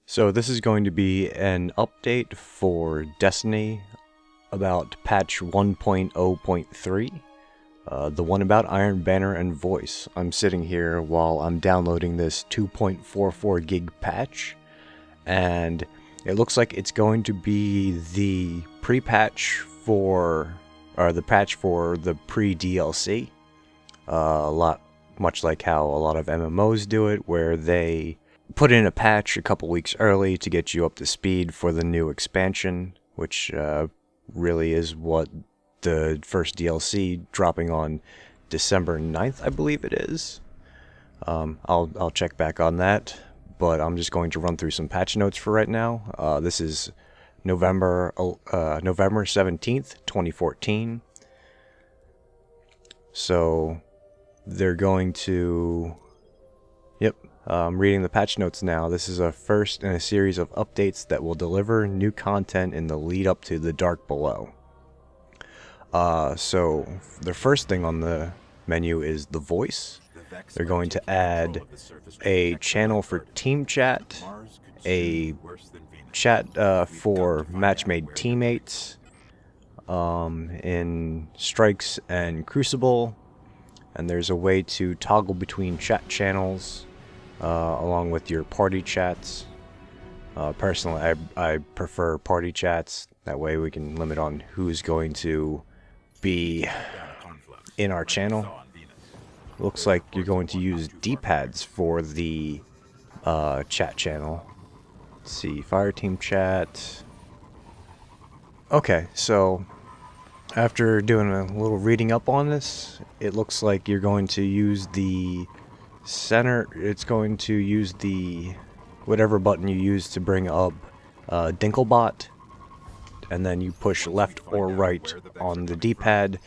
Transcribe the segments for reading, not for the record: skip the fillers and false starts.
So this is going to be an update for Destiny about patch 1.0.3, the one about Iron Banner and Voice. I'm sitting here while I'm downloading this 2.44 gig patch, and it looks like it's going to be the pre-patch for, or the patch for the pre-DLC. Much like how a lot of MMOs do it, where they put in a patch a couple weeks early to get you up to speed for the new expansion, which really is what the first DLC dropping on December 9th, I believe it is. I'll check back on that, but I'm just going to run through some patch notes for right now. This is November 17th, 2014. So they're going to... Yep. I'm reading the patch notes now. This is a first in a series of updates that will deliver new content in the lead up to the Dark Below. So the first thing on the menu is the voice. They're going to add a channel for team chat, a chat for match-made teammates in Strikes and Crucible, and there's a way to toggle between chat channels along with your party chats. Personally, I prefer party chats. That way we can limit on who's going to be in our channel. Looks like you're going to use D-pads for the chat channel. Let's see, fire team chat. Okay, so after doing a little reading up on this, it looks like you're going to use the center. It's going to use the whatever button you use to bring up Dinklebot, and then you push left or right on the D-pad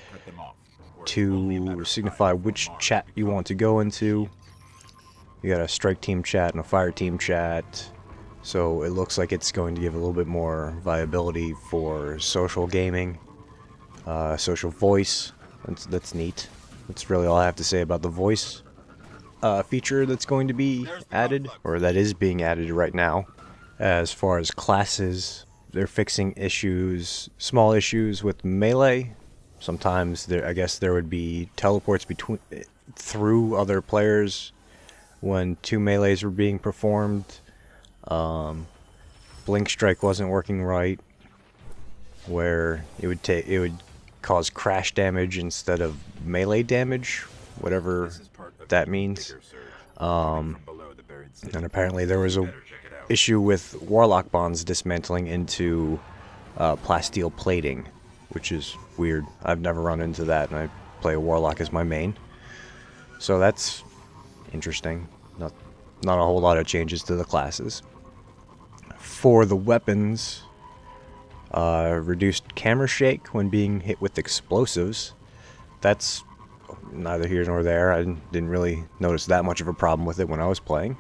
to signify which chat you want to go into. You got a strike team chat and a fire team chat, so it looks like it's going to give a little bit more viability for social gaming, social voice. That's neat. That's really all I have to say about the voice feature that's going to be added, or that is being added right now. As far as classes, they're fixing issues, small issues with melee. Sometimes I guess there would be teleports through other players when two melees were being performed. Blink Strike wasn't working right, where it would cause crash damage instead of melee damage, whatever that means. And apparently there was a issue with Warlock bonds dismantling into plasteel plating, which is weird. I've never run into that, and I play a Warlock as my main, so that's interesting. Not a whole lot of changes to the classes. For the weapons, reduced camera shake when being hit with explosives. That's neither here nor there. I didn't really notice that much of a problem with it when I was playing.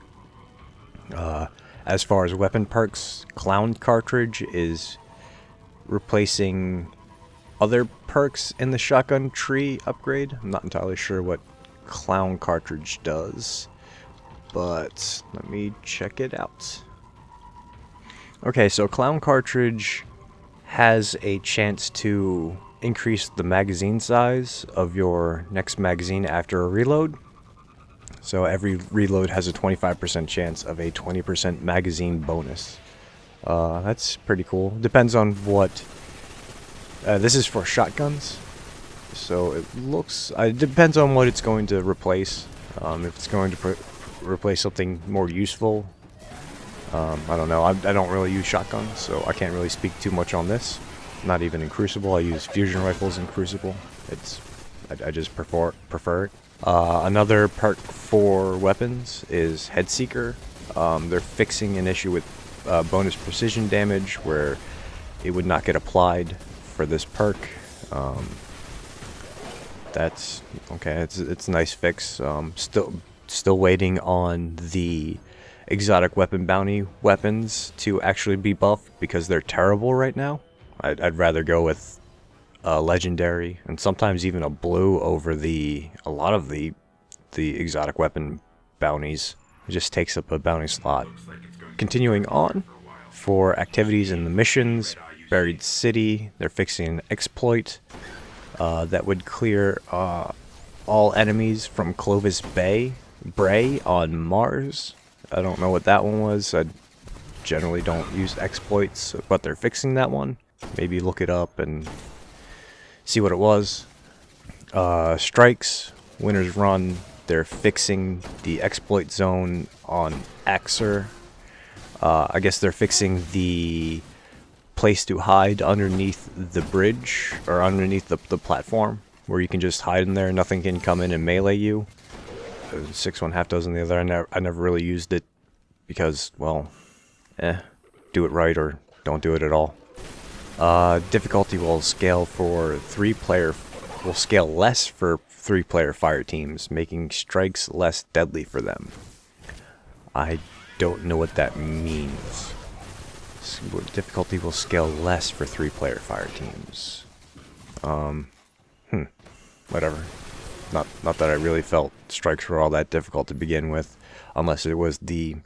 As far as weapon perks, Clown Cartridge is replacing other perks in the shotgun tree upgrade. I'm not entirely sure what Clown Cartridge does, but let me check it out. Okay, so Clown Cartridge has a chance to increase the magazine size of your next magazine after a reload. So every reload has a 25% chance of a 20% magazine bonus. That's pretty cool. Depends on what... this is for shotguns, so it depends on what it's going to replace. If it's going to replace something more useful, I don't know. I don't really use shotguns, so I can't really speak too much on this. Not even in Crucible. I use fusion rifles in Crucible. I just prefer it. Another perk for weapons is Headseeker. They're fixing an issue with bonus precision damage, where it would not get applied for this perk. That's okay. It's a nice fix. Still waiting on the exotic weapon bounty weapons to actually be buffed, because they're terrible right now. I'd rather go with a legendary and sometimes even a blue over a lot of the exotic weapon bounties. It just takes up a bounty slot. continuing on, for activities in the missions, Buried City, they're fixing an exploit that would clear all enemies from Clovis Bray on Mars. I don't know what that one was. I generally don't use exploits, but they're fixing that one. Maybe look it up and see what it was. Strikes, Winter's Run, they're fixing the exploit zone on Axer. I guess they're fixing the place to hide underneath the bridge, or underneath the platform, where you can just hide in there, nothing can come in and melee you. 6 1/2 dozen the other. I never really used it because, well, do it right or don't do it at all. Difficulty will scale for 3-player, will scale less for 3-player fire teams, making strikes less deadly for them. I don't know what that means. Difficulty will scale less for 3-player fire teams. Whatever. Not that I really felt strikes were all that difficult to begin with, unless it was the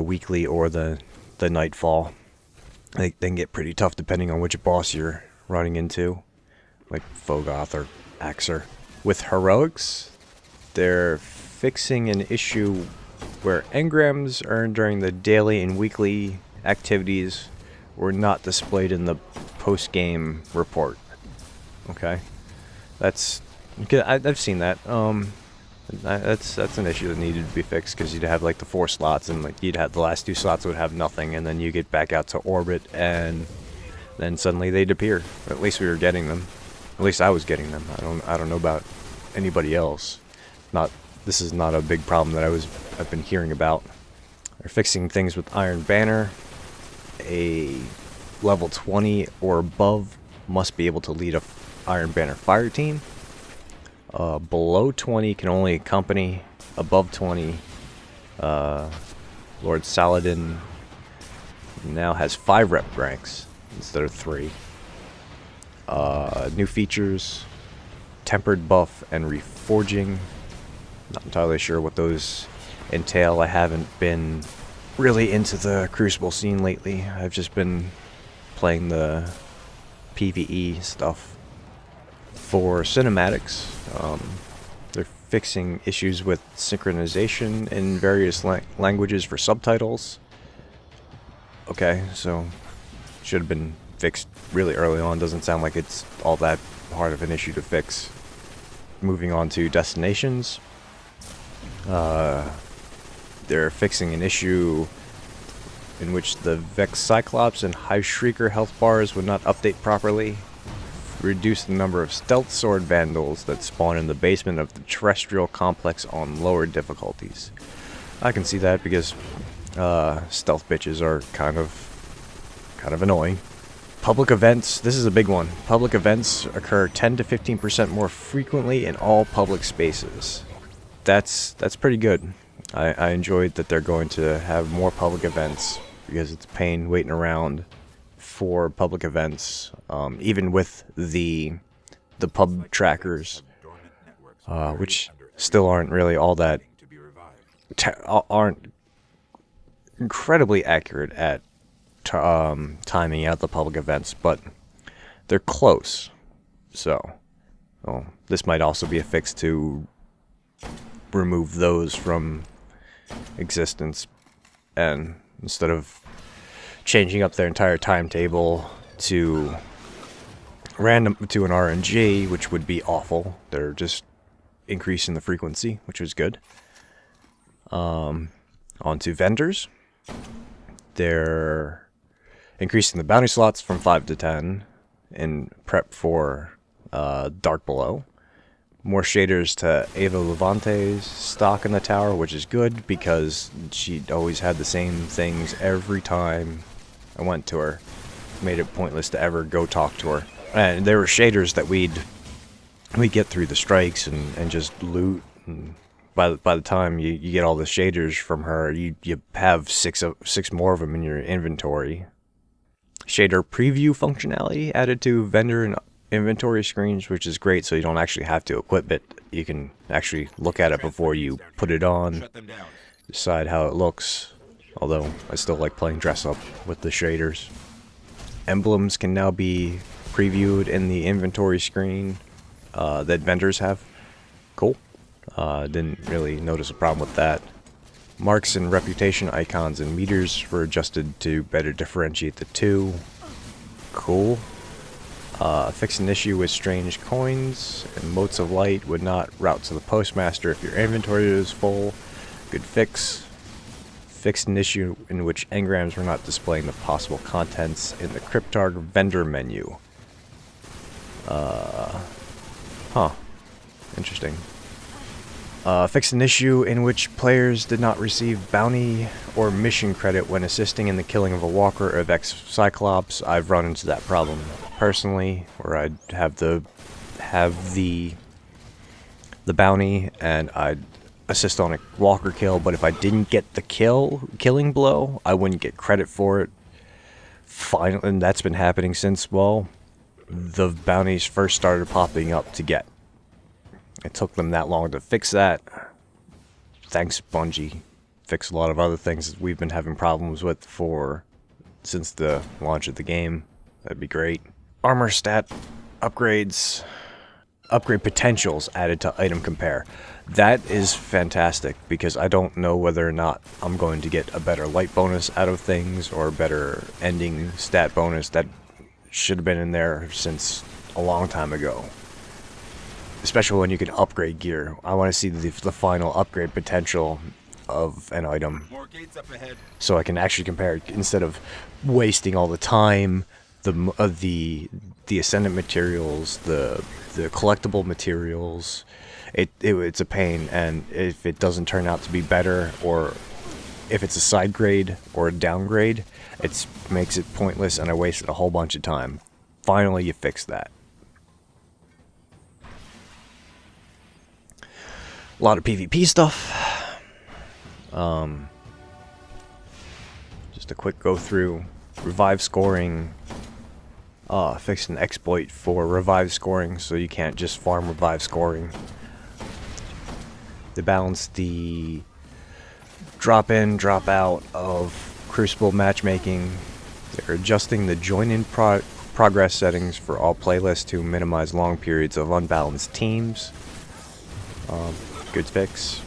weekly or the nightfall. They can get pretty tough depending on which boss you're running into, like Fogoth or Axer. With heroics, they're fixing an issue where engrams earned during the daily and weekly activities were not displayed in the post-game report. Okay, I've seen that. That's an issue that needed to be fixed, because you'd have like the 4 slots, and like you'd have the last 2 slots would have nothing, and then you get back out to orbit, and then suddenly they'd appear. At least we were getting them. At least I was getting them. I don't know about anybody else. This is not a big problem that I've been hearing about. They're fixing things with Iron Banner. A level 20 or above must be able to lead a Iron Banner fire team. Below 20 can only accompany. Above 20, Lord Saladin now has 5 rep ranks instead of 3. New features, tempered buff and reforging. Not entirely sure what those entail. I haven't been really into the Crucible scene lately. I've just been playing the PvE stuff. For cinematics, they're fixing issues with synchronization in various languages for subtitles. Okay, so should have been fixed really early on. Doesn't sound like it's all that hard of an issue to fix. Moving on to destinations. They're fixing an issue in which the Vex Cyclops and Hive Shrieker health bars would not update properly. Reduce the number of stealth sword vandals that spawn in the basement of the terrestrial complex on lower difficulties. I can see that, because stealth bitches are kind of annoying. Public events, this is a big one. Public events occur 10 to 15% more frequently in all public spaces. That's pretty good. I enjoyed that they're going to have more public events, because it's a pain waiting around for public events, even with the pub trackers, which still aren't really all that aren't incredibly accurate at timing out the public events, but they're close. So, this might also be a fix to remove those from existence, and instead of changing up their entire timetable to an RNG, which would be awful, they're just increasing the frequency, which is good. On to vendors. They're increasing the bounty slots from 5 to 10 in prep for Dark Below. More shaders to Ava Levante's stock in the tower, which is good, because she always had the same things every time I went to her. Made it pointless to ever go talk to her. And there were shaders that we'd get through the strikes and just loot. And by the time you get all the shaders from her, you have six more of them in your inventory. Shader preview functionality added to vendor and inventory screens, which is great, so you don't actually have to equip it. You can actually look at it before you put it on. decide how it looks. Although I still like playing dress up with the shaders. Emblems can now be previewed in the inventory screen that vendors have. Cool. Didn't really notice a problem with that. Marks and reputation icons and meters were adjusted to better differentiate the two. Cool. Fixed an issue with strange coins and motes of light would not route to the postmaster if your inventory is full. Good fix. Fixed an issue in which engrams were not displaying the possible contents in the Cryptarg vendor menu. Interesting. Fixed an issue in which players did not receive bounty or mission credit when assisting in the killing of a walker of Cyclops. I've run into that problem personally, where I'd have the bounty and I'd assist on a walker kill, but if I didn't get the killing blow, I wouldn't get credit for it. Finally, and that's been happening since, well, the bounties first started popping up to get. It took them that long to fix that. Thanks, Bungie. Fixed a lot of other things that we've been having problems with since the launch of the game. That'd be great. Armor stat upgrades. Upgrade potentials added to item compare. That is fantastic, because I don't know whether or not I'm going to get a better light bonus out of things or a better ending stat bonus. That should have been in there since a long time ago. Especially when you can upgrade gear. I want to see the final upgrade potential of an item, so I can actually compare it instead of wasting all the time. The ascendant materials, the collectible materials. It's a pain, and if it doesn't turn out to be better, or if it's a side grade or a downgrade, it makes it pointless, and I wasted a whole bunch of time. Finally, you fix that. A lot of PvP stuff. Just a quick go through. Revive scoring. Fixed an exploit for revive scoring, so you can't just farm revive scoring. They balanced the drop in, drop out of Crucible matchmaking. They're adjusting the join in progress settings for all playlists to minimize long periods of unbalanced teams. Good fix.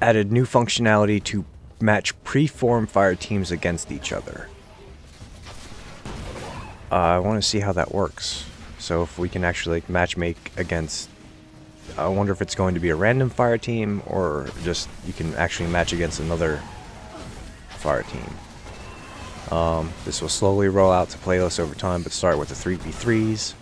Added new functionality to match pre-formed fire teams against each other. I want to see how that works. So if we can actually matchmake against... I wonder if it's going to be a random fire team, or just you can actually match against another fire team. This will slowly roll out to playlists over time, but start with the 3v3s.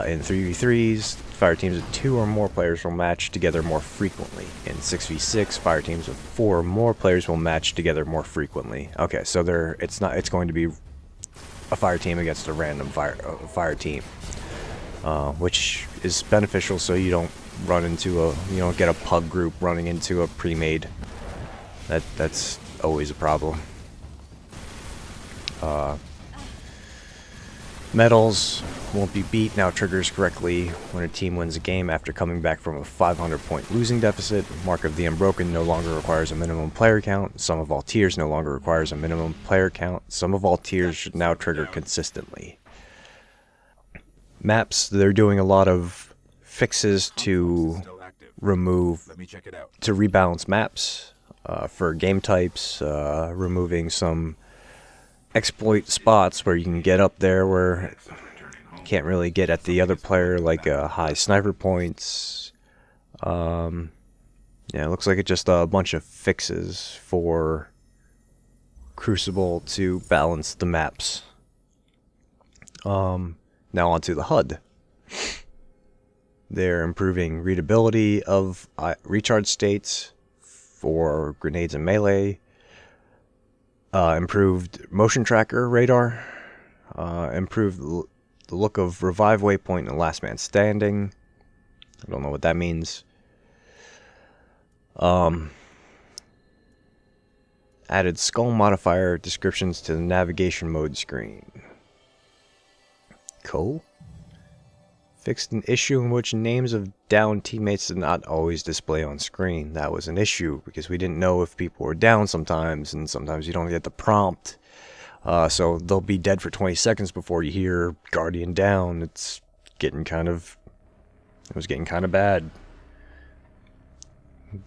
In 3v3s, fire teams of 2 or more players will match together more frequently. In 6v6, fire teams of 4 or more players will match together more frequently. Okay, so it's going to be a fire team against a random fire team, which is beneficial, so you don't get a pug group running into a pre-made. That's always a problem. Medals won't be beat now triggers correctly when a team wins a game after coming back from a 500-point losing deficit. Mark of the Unbroken no longer requires a minimum player count. Sum of all tiers no longer requires a minimum player count. Sum of all tiers should now trigger consistently. Maps, they're doing a lot of fixes to rebalance maps for game types, removing some exploit spots where you can get up there where you can't really get at the other player, like high sniper points. Yeah, it looks like it's just a bunch of fixes for Crucible to balance the maps. Now onto the HUD. They're improving readability of recharge states for grenades and melee. Improved motion tracker radar. Improved the look of revive waypoint and last man standing. I don't know what that means. Added skull modifier descriptions to the navigation mode screen. Cool. Fixed an issue in which names of down teammates did not always display on screen. That was an issue because we didn't know if people were down sometimes, and sometimes you don't get the prompt. So they'll be dead for 20 seconds before you hear Guardian down. It was getting kind of bad.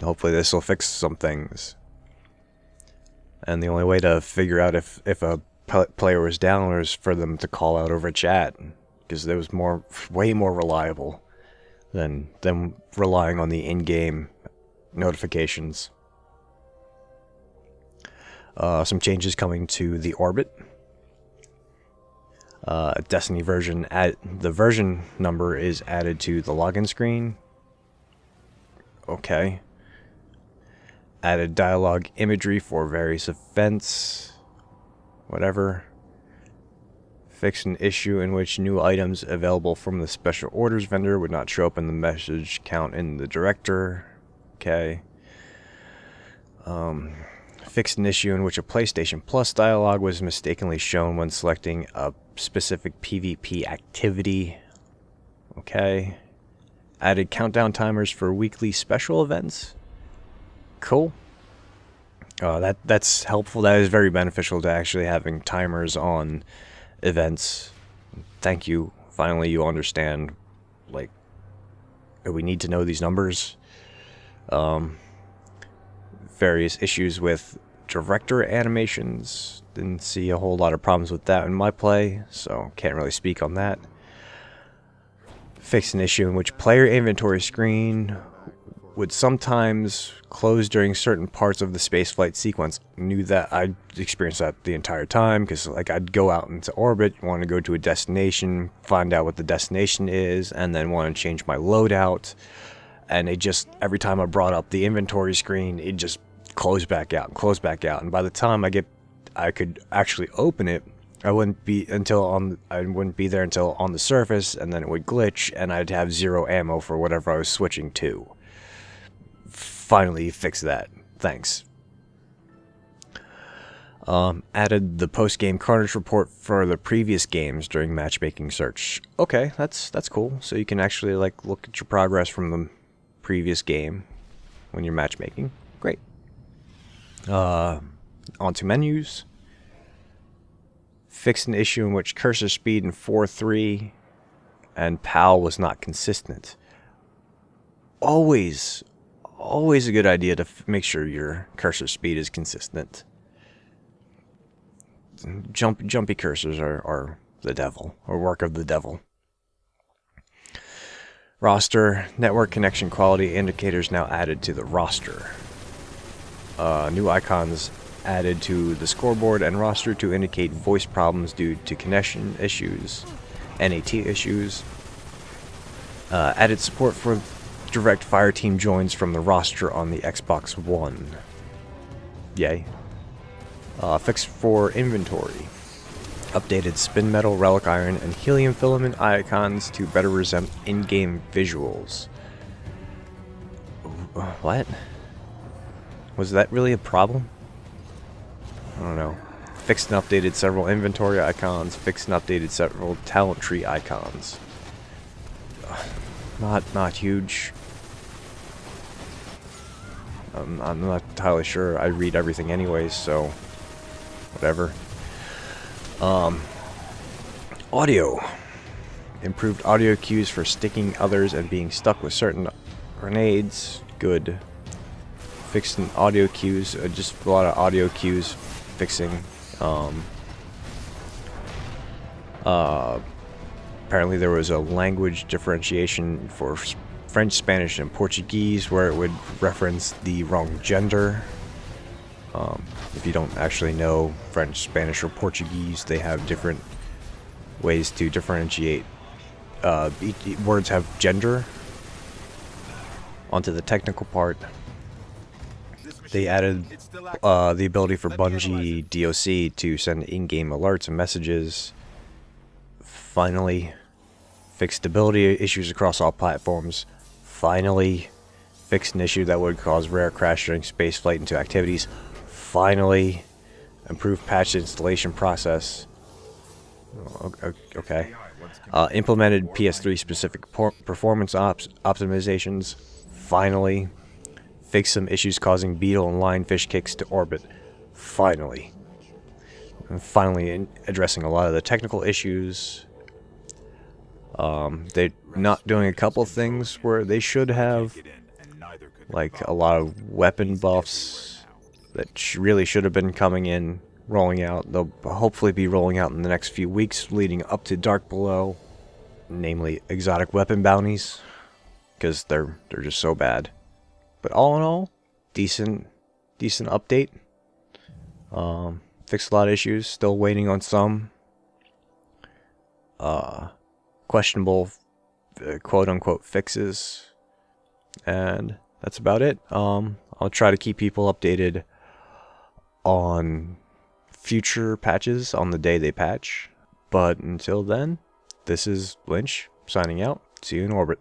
Hopefully this will fix some things. And the only way to figure out if a player was down was for them to call out over chat, because it was way more reliable than them relying on the in-game notifications. Some changes coming to the Orbit. Destiny version, the version number is added to the login screen. Okay. Added dialogue imagery for various events. Whatever. Fixed an issue in which new items available from the special orders vendor would not show up in the message count in the director. Okay. Fixed an issue in which a PlayStation Plus dialogue was mistakenly shown when selecting a specific PvP activity. Okay. Added countdown timers for weekly special events. Cool. That's helpful. That is very beneficial to actually having timers on events. Thank you. Finally, you understand, like, we need to know these numbers. Various issues with director animations. Didn't see a whole lot of problems with that in my play, so can't really speak on that. Fixed an issue in which player inventory screen would sometimes close during certain parts of the spaceflight sequence. Knew that. I'd experienced that the entire time, because like I'd go out into orbit, want to go to a destination, find out what the destination is, and then want to change my loadout. And it just, every time I brought up the inventory screen, it just closed back out and closed back out. And by the time I could actually open it, I wouldn't be there until on the surface, and then it would glitch, and I'd have 0 ammo for whatever I was switching to. Finally fixed that. Thanks. Added the post-game Carnage report for the previous games during matchmaking search. Okay, that's cool. So you can actually like look at your progress from the previous game when you're matchmaking. Great. Onto menus. Fixed an issue in which cursor speed in 4.3 and PAL was not consistent. Always a good idea to make sure your cursor speed is consistent. Jumpy cursors are the devil, or work of the devil. Roster, network connection quality indicators now added to the roster. New icons added to the scoreboard and roster to indicate voice problems due to connection issues, NAT issues. Added support for direct fireteam joins from the roster on the Xbox One. Yay. Fix for inventory. Updated spin metal, relic iron, and helium filament icons to better resemble in-game visuals. What? Was that really a problem? I don't know. Fixed and updated several inventory icons. Fixed and updated several talent tree icons. Not huge. I'm not entirely sure. I read everything anyways, so whatever. Audio. Improved audio cues for sticking others and being stuck with certain grenades. Good. Fixed an audio cues. Just a lot of audio cues fixing. Apparently there was a language differentiation for French, Spanish, and Portuguese where it would reference the wrong gender. If you don't actually know French, Spanish, or Portuguese, they have different ways to differentiate. Words have gender. Onto the technical part. They added the ability for Bungie DOC to send in-game alerts and messages. Finally, fixed stability issues across all platforms. Finally, fixed an issue that would cause rare crash during spaceflight into activities. Finally, improved patch installation process. Okay. Implemented PS3 specific performance optimizations. Finally. Fixed some issues causing beetle and lionfish kicks to orbit. Finally. And finally addressing a lot of the technical issues. They're not doing a couple things where they should have, like a lot of weapon buffs that really should have been rolling out. They'll hopefully be rolling out in the next few weeks leading up to Dark Below, namely exotic weapon bounties, because they're just so bad. But all in all, decent update. Fixed a lot of issues. Still waiting on some questionable quote unquote fixes, and that's about it. I'll try to keep people updated on future patches on the day they patch. But until then, this is Lynch signing out. See you in orbit.